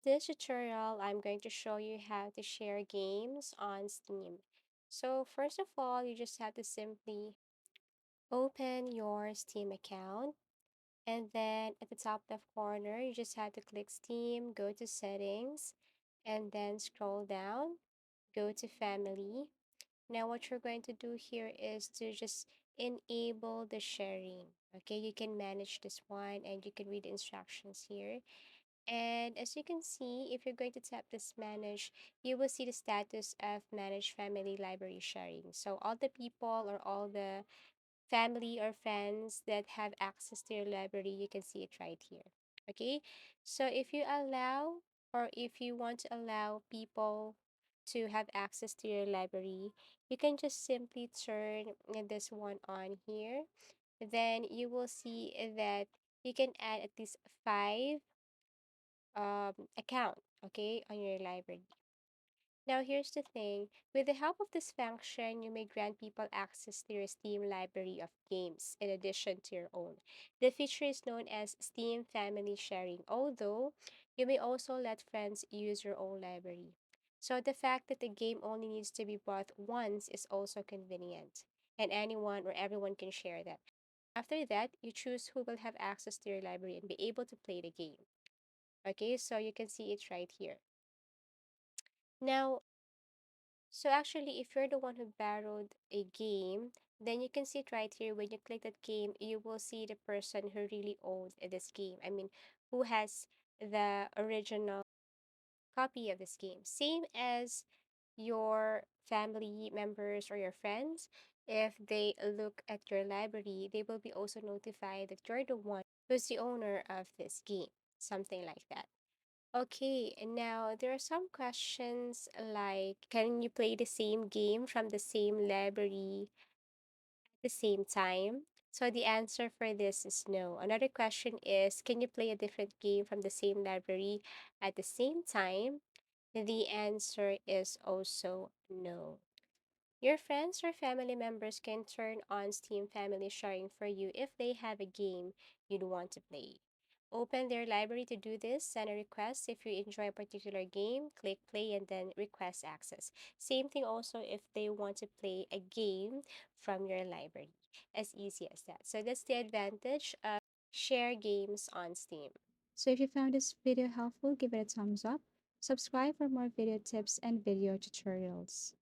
This tutorial, I'm going to show you how to share games on Steam. So first of all, you just have to simply open your Steam account. And then at the top left corner, you just have to click Steam, go to settings, and then scroll down, go to family. Now what you're going to do here is to just enable the sharing. Okay, you can manage this one and you can read the instructions here. And as you can see, if you're going to tap this manage, you will see the status of manage family library sharing. So all the people or all the family or friends that have access to your library, you can see it right here. Okay, so if you allow or if you want to allow people to have access to your library, you can just simply turn this one on here. Then you will see that you can add at least five account, okay, on your library. Now, here's the thing. With the help of this function, you may grant people access to your Steam library of games in addition to your own. The feature is known as Steam Family Sharing, although you may also let friends use your own library. So the fact that the game only needs to be bought once is also convenient, and anyone or everyone can share that. After that, you choose who will have access to your library and be able to play the game. Okay, so you can see it right here. Now, so actually, if you're the one who borrowed a game, then you can see it right here. When you click that game, you will see the person who really owns this game. I mean, who has the original copy of this game. Same as your family members or your friends. If they look at your library, they will be also notified that you're the one who's the owner of this game. Something like that. Okay, and now there are some questions like can you play the same game from the same library at the same time? So the answer for this is no. Another question is can you play a different game from the same library at the same time? The answer is also no. Your friends or family members can turn on Steam Family Sharing for you if they have a game you'd want to play. Open their library to do this, send a request if you enjoy a particular game, click play, and then request access. Same thing also if they want to play a game from your library. As easy as that. So that's the advantage of share games on Steam. So if you found this video helpful, give it a thumbs up. Subscribe for more video tips and video tutorials.